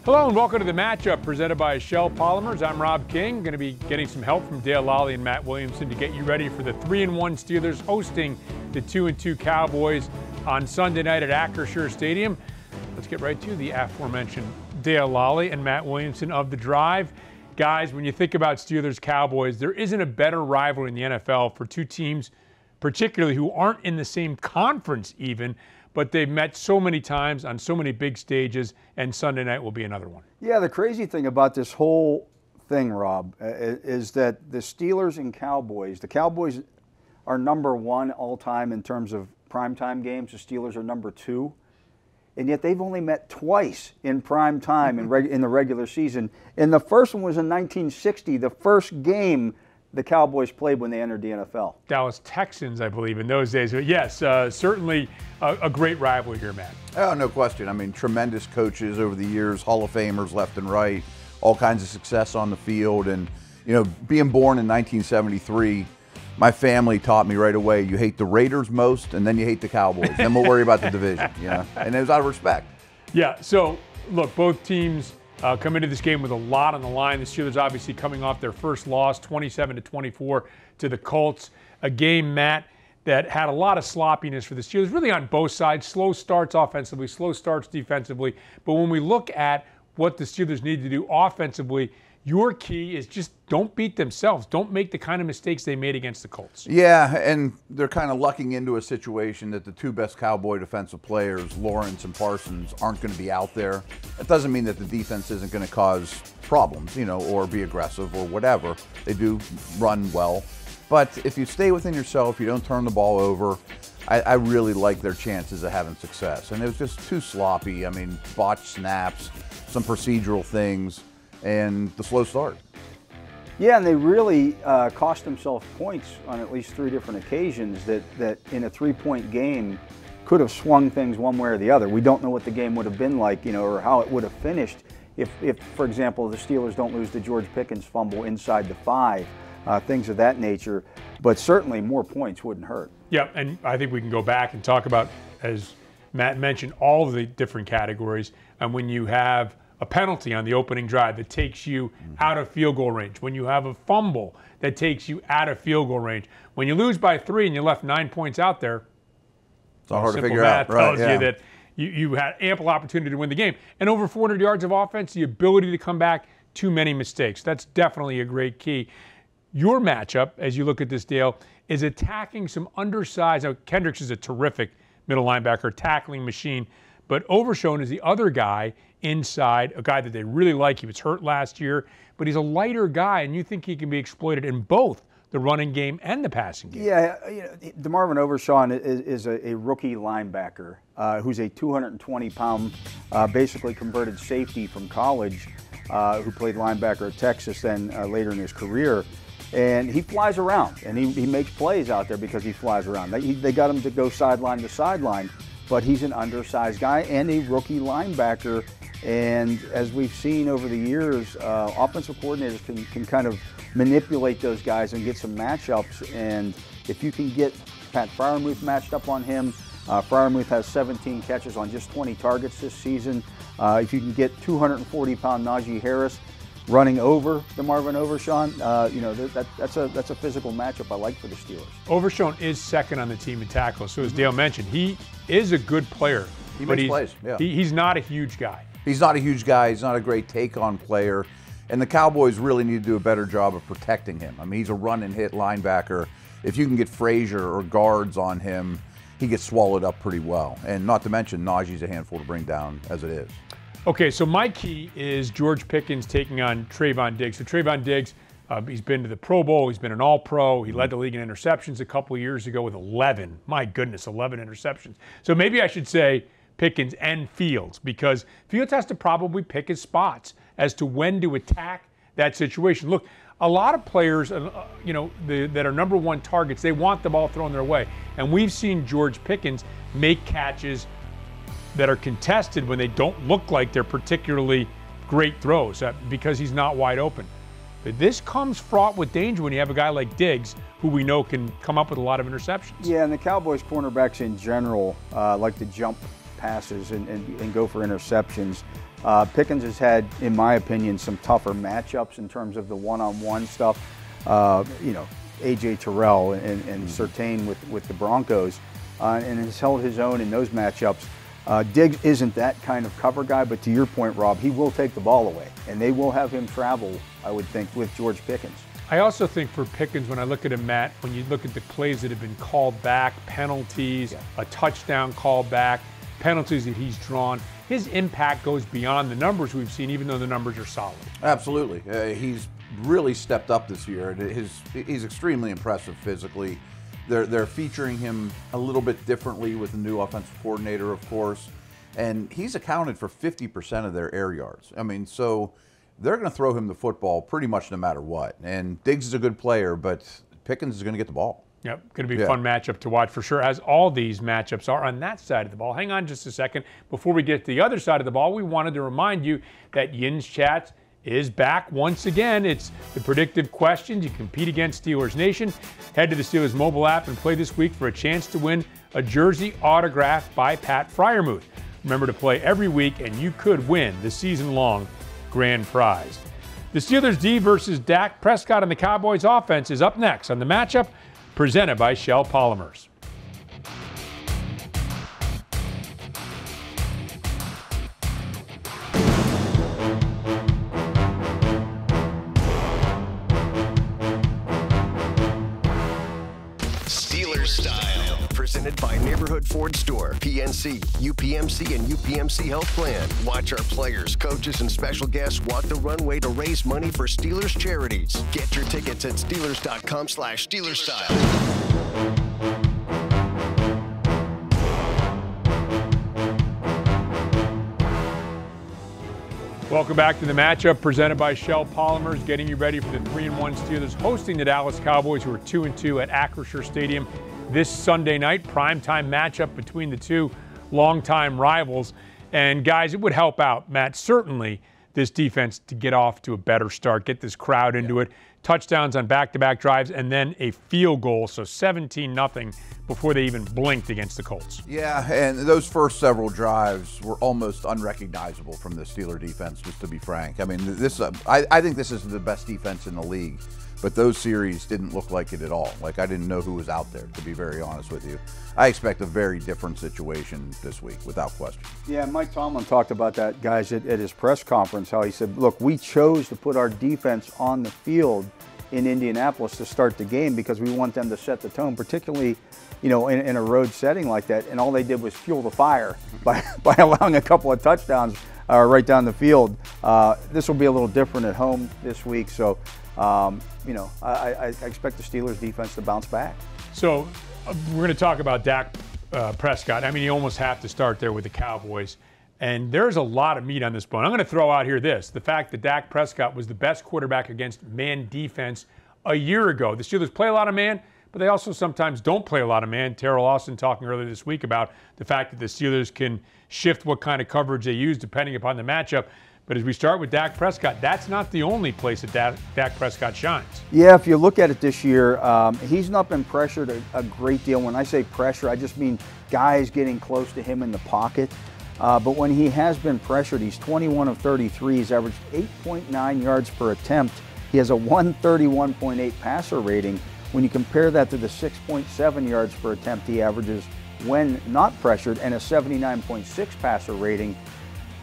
Hello and welcome to the matchup presented by Shell Polymers. I'm Rob King. Going to be getting some help from Dale Lolley and Matt Williamson to get you ready for the 3-1 Steelers hosting the 2-2 Cowboys on Sunday night at Acrisure Stadium. Let's get right to the aforementioned Dale Lolley and Matt Williamson of The Drive. Guys, when you think about Steelers Cowboys, there isn't a better rivalry in the NFL for two teams, particularly who aren't in the same conference even, but they've met so many times on so many big stages, and Sunday night will be another one. Yeah, the crazy thing about this whole thing, Rob, is that the Steelers and Cowboys, the Cowboys are number one all time in terms of primetime games. The Steelers are number two. And yet they've only met twice in prime time in the regular season. And the first one was in 1960, the first game the Cowboys played when they entered the NFL. Dallas Texans, I believe, in those days. But yes, certainly a great rivalry here, Matt. Oh, no question. I mean, tremendous coaches over the years, Hall of Famers left and right, all kinds of success on the field. And, you know, being born in 1973, my family taught me right away, you hate the Raiders most, and then you hate the Cowboys. Then we'll worry about the division, you know? And it was out of respect. Yeah, so, look, both teams come into this game with a lot on the line. The Steelers obviously coming off their first loss, 27-24 to the Colts. A game, Matt, that had a lot of sloppiness for the Steelers, really on both sides. Slow starts offensively, slow starts defensively. But when we look at what the Steelers need to do offensively, your key is just don't beat themselves. Don't make the kind of mistakes they made against the Colts. Yeah, and they're kind of lucking into a situation that the two best Cowboy defensive players, Lawrence and Parsons, aren't going to be out there. That doesn't mean that the defense isn't going to cause problems, you know, or be aggressive or whatever. They do run well. But if you stay within yourself, you don't turn the ball over, I really like their chances of having success. And it was just too sloppy. I mean, botched snaps, some procedural things, and the slow start. Yeah, and they really cost themselves points on at least three different occasions that in a three-point game could have swung things one way or the other. We don't know what the game would have been like, you know, or how it would have finished if for example, the Steelers don't lose the George Pickens fumble inside the 5, things of that nature. But certainly more points wouldn't hurt. Yeah, and I think we can go back and talk about, as Matt mentioned, all of the different categories. And when you have a penalty on the opening drive that takes you out of field goal range, when you have a fumble that takes you out of field goal range, when you lose by 3 and you left 9 points out there, it's not hard to figure out. Tells you that you had ample opportunity to win the game. And over 400 yards of offense, the ability to come back, too many mistakes. That's definitely a great key. Your matchup, as you look at this, Dale, is attacking some undersized. Now, Kendricks is a terrific middle linebacker, tackling machine, but Overshown is the other guy inside, a guy that they really like. He was hurt last year, but he's a lighter guy, and you think he can be exploited in both the running game and the passing game. Yeah, you know, DeMarvin Overshown is a rookie linebacker who's a 220-pound, basically converted safety from college, who played linebacker at Texas then later in his career. And he flies around, and he makes plays out there because he flies around. They got him to go sideline to sideline, but he's an undersized guy and a rookie linebacker. And as we've seen over the years, offensive coordinators can kind of manipulate those guys and get some matchups. And if you can get Pat Freiermuth matched up on him, Freiermuth has 17 catches on just 20 targets this season. If you can get 240-pound Najee Harris running over DeMarvin Overshown, you know, that's a physical matchup I like for the Steelers. Overshown is second on the team in tackles. So as Dale mentioned, he is a good player. He makes plays, yeah. He's not a huge guy. He's not a huge guy. He's not a great take-on player. And the Cowboys really need to do a better job of protecting him. I mean, he's a run-and-hit linebacker. If you can get Frazier or guards on him, he gets swallowed up pretty well. And not to mention, Najee's a handful to bring down as it is. Okay, so my key is George Pickens taking on Trayvon Diggs. So Trayvon Diggs, he's been to the Pro Bowl. He's been an All-Pro. He led the league in interceptions a couple of years ago with 11. My goodness, 11 interceptions. So maybe I should say Pickens and Fields, because Fields has to probably pick his spots as to when to attack that situation. Look, a lot of players, you know, that are number one targets, they want the ball thrown their way. And we've seen George Pickens make catches that are contested when they don't look like they're particularly great throws because he's not wide open. But this comes fraught with danger when you have a guy like Diggs, who we know can come up with a lot of interceptions. Yeah, and the Cowboys cornerbacks in general like to jump passes and go for interceptions. Pickens has had, in my opinion, some tougher matchups in terms of the one-on-one stuff. You know, A.J. Terrell and Surtain with the Broncos, and has held his own in those matchups. Diggs isn't that kind of cover guy, but to your point, Rob, he will take the ball away, and they will have him travel, I would think, with George Pickens. I also think for Pickens, when I look at him, Matt, when you look at the plays that have been called back, penalties, a touchdown called back, penalties that he's drawn, his impact goes beyond the numbers we've seen, even though the numbers are solid. Absolutely. He's really stepped up this year. He's extremely impressive physically. They're featuring him a little bit differently with the new offensive coordinator, of course, and he's accounted for 50% of their air yards. I mean, so they're going to throw him the football pretty much no matter what. And Diggs is a good player, but Pickens is going to get the ball. Yep, going to be a fun matchup to watch for sure, as all these matchups are on that side of the ball. Hang on just a second. Before we get to the other side of the ball, we wanted to remind you that Yin's Chat is back once again. It's the predictive questions. You compete against Steelers Nation. Head to the Steelers mobile app and play this week for a chance to win a jersey autographed by Pat Freiermuth. Remember to play every week, and you could win the season-long grand prize. The Steelers D versus Dak Prescott and the Cowboys offense is up next on the matchup presented by Shell Polymers. Steelers Style, presented by Neighborhood Ford Store, PNC, UPMC, and UPMC Health Plan. Watch our players, coaches, and special guests walk the runway to raise money for Steelers charities. Get your tickets at Steelers.com/SteelersStyle. Welcome back to the matchup presented by Shell Polymers, getting you ready for the 3-1 Steelers hosting the Dallas Cowboys, who are 2-2 at Acrisure Stadium this Sunday night. Primetime matchup between the two longtime rivals. And guys, it would help out, Matt, certainly this defense to get off to a better start, get this crowd into it. Touchdowns on back-to-back drives, and then a field goal, so 17-0 before they even blinked against the Colts. Yeah, and those first several drives were almost unrecognizable from the Steeler defense, just to be frank. I mean, I think this is the best defense in the league, but those series didn't look like it at all. Like, I didn't know who was out there, to be very honest with you. I expect a very different situation this week, without question. Yeah, Mike Tomlin talked about that, guys, at his press conference, how he said, look, we chose to put our defense on the field in Indianapolis to start the game because we want them to set the tone, particularly, you know, in a road setting like that. And all they did was fuel the fire by allowing a couple of touchdowns right down the field. This will be a little different at home this week. So, you know, I expect the Steelers defense to bounce back. So we're going to talk about Dak Prescott. I mean, you almost have to start there with the Cowboys. And there's a lot of meat on this bone. I'm going to throw out here the fact that Dak Prescott was the best quarterback against man defense a year ago. The Steelers play a lot of man, but they also sometimes don't play a lot of man. Terrell Austin talking earlier this week about the fact that the Steelers can shift what kind of coverage they use depending upon the matchup. But as we start with Dak Prescott, that's not the only place that Dak Prescott shines. Yeah, if you look at it this year, he's not been pressured a great deal. When I say pressure, I just mean guys getting close to him in the pocket. But when he has been pressured, he's 21 of 33. He's averaged 8.9 yards per attempt. He has a 131.8 passer rating. When you compare that to the 6.7 yards per attempt he averages when not pressured and a 79.6 passer rating,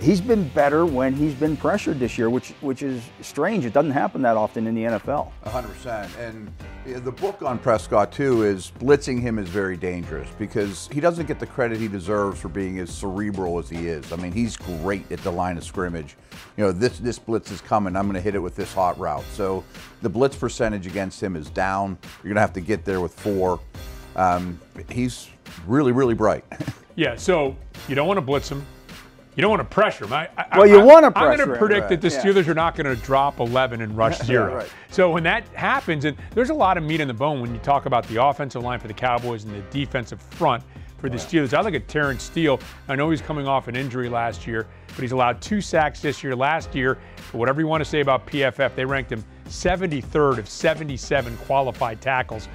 he's been better when he's been pressured this year, which is strange. It doesn't happen that often in the NFL. 100%. And the book on Prescott, too, is blitzing him is very dangerous because he doesn't get the credit he deserves for being as cerebral as he is. I mean, he's great at the line of scrimmage. You know, this blitz is coming. I'm going to hit it with this hot route. So the blitz percentage against him is down. You're going to have to get there with 4. He's really, really bright. Yeah, so you don't want to blitz him. You don't want to pressure him. You want to pressure him. I'm going to predict that the Steelers are not going to drop 11 and rush 0. Right. So when that happens, and there's a lot of meat on the bone when you talk about the offensive line for the Cowboys and the defensive front for the Steelers. I look at Terrence Steele. I know he's coming off an injury last year, but he's allowed 2 sacks this year. Last year, for whatever you want to say about PFF, they ranked him 73rd of 77 qualified tackles.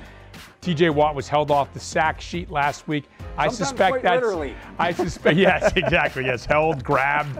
TJ Watt was held off the sack sheet last week. I Sometimes suspect quite that's. literally. I suspect. Yes, exactly. Yes, held, grabbed,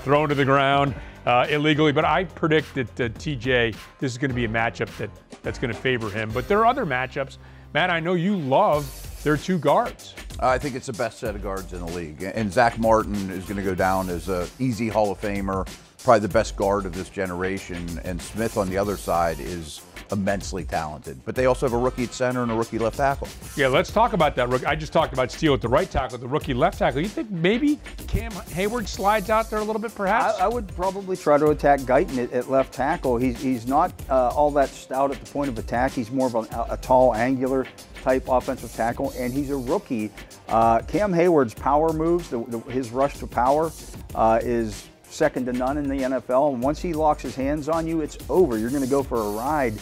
thrown to the ground illegally. But I predict that TJ, this is going to be a matchup that's going to favor him. But there are other matchups. Matt, I know you love their two guards. I think it's the best set of guards in the league. And Zach Martin is going to go down as an easy Hall of Famer, probably the best guard of this generation. And Smith on the other side is immensely talented. But they also have a rookie at center and a rookie left tackle. Yeah, let's talk about that rookie. I just talked about Steele at the right tackle, the rookie left tackle. You think maybe Cam Hayward slides out there a little bit, perhaps? I would probably try to attack Guyton at left tackle. He's not all that stout at the point of attack. He's more of a tall, angular type offensive tackle, and he's a rookie. Cam Hayward's power moves, his rush to power is second to none in the NFL. And once he locks his hands on you, it's over. You're going to go for a ride.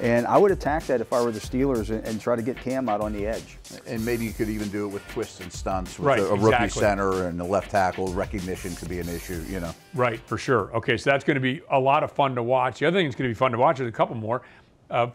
And I would attack that if I were the Steelers and try to get Cam out on the edge. And maybe you could even do it with twists and stunts with right, a rookie exactly. center and the left tackle. Recognition could be an issue, you know. Right, for sure. Okay, so that's going to be a lot of fun to watch. The other thing that's going to be fun to watch is a couple more.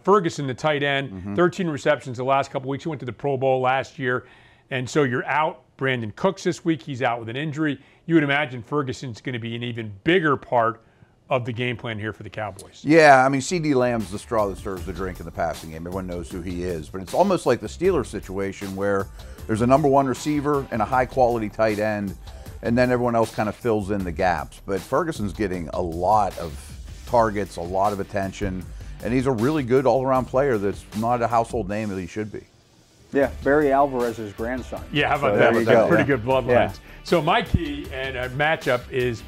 Ferguson, the tight end, 13 receptions the last couple weeks. He went to the Pro Bowl last year. And so you're out. Brandon Cooks this week. He's out with an injury. You would imagine Ferguson's going to be an even bigger part of the game plan here for the Cowboys. Yeah, I mean, C.D. Lamb's the straw that stirs the drink in the passing game. Everyone knows who he is. But it's almost like the Steelers situation where there's a number one receiver and a high-quality tight end, and then everyone else kind of fills in the gaps. But Ferguson's getting a lot of targets, a lot of attention, and he's a really good all-around player that's not a household name that he should be. Yeah, Barry Alvarez's grandson. Yeah, how about So that? there you That's go. pretty good bloodlines. Yeah. So my key and matchup is,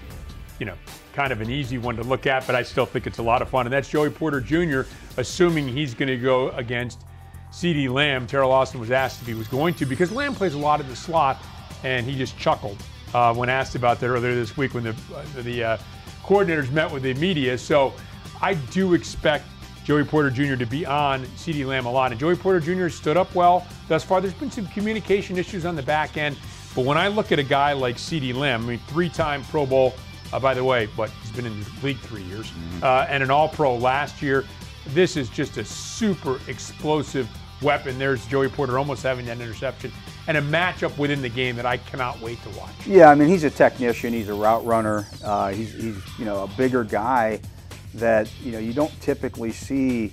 kind of an easy one to look at, but I still think it's a lot of fun, and that's Joey Porter Jr., assuming he's going to go against C.D. Lamb. Terrell Austin was asked if he was going to, because Lamb plays a lot in the slot, and he just chuckled when asked about that earlier this week when the coordinators met with the media. So I do expect Joey Porter Jr. to be on C.D. Lamb a lot. And Joey Porter Jr. stood up well thus far. There's been some communication issues on the back end, but when I look at a guy like C.D. Lamb, I mean, three-time Pro Bowl, by the way, but he's been in the league 3 years, and an All-Pro last year. This is just a super explosive weapon. There's Joey Porter almost having that interception, and a matchup within the game that I cannot wait to watch. Yeah, I mean, he's a technician. He's a route runner. He's a bigger guy that you don't typically see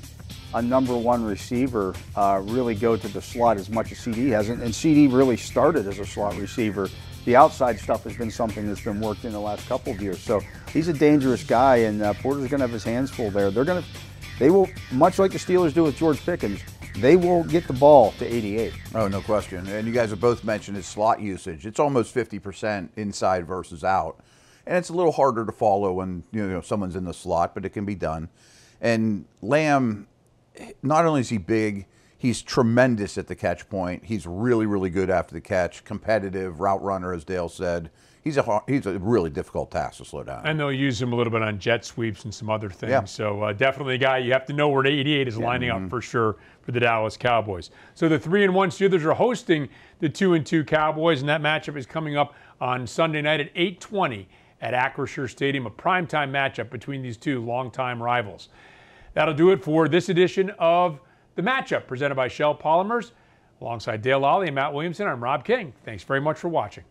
a number one receiver really go to the slot as much as CD hasn't. And CD really started as a slot receiver. The outside stuff has been something that's been worked in the last couple of years. So he's a dangerous guy, and Porter's going to have his hands full there. They will, much like the Steelers do with George Pickens, they will get the ball to 88. Oh, no question. And you guys have both mentioned his slot usage. It's almost 50% inside versus out. And it's a little harder to follow when someone's in the slot, but it can be done. And Lamb, not only is he big, he's tremendous at the catch point. He's really, really good after the catch, competitive, route runner, as Dale said. He's a really difficult task to slow down. And they'll use him a little bit on jet sweeps and some other things. Yeah. So definitely a guy you have to know where 88 is lining up for sure for the Dallas Cowboys. So the 3-1 Steelers are hosting the 2-2 Cowboys, and that matchup is coming up on Sunday night at 8:20 at Acrisure Stadium, a primetime matchup between these two longtime rivals. That'll do it for this edition of The Matchup, presented by Shell Polymers. Alongside Dale Lolley and Matt Williamson, I'm Rob King. Thanks very much for watching.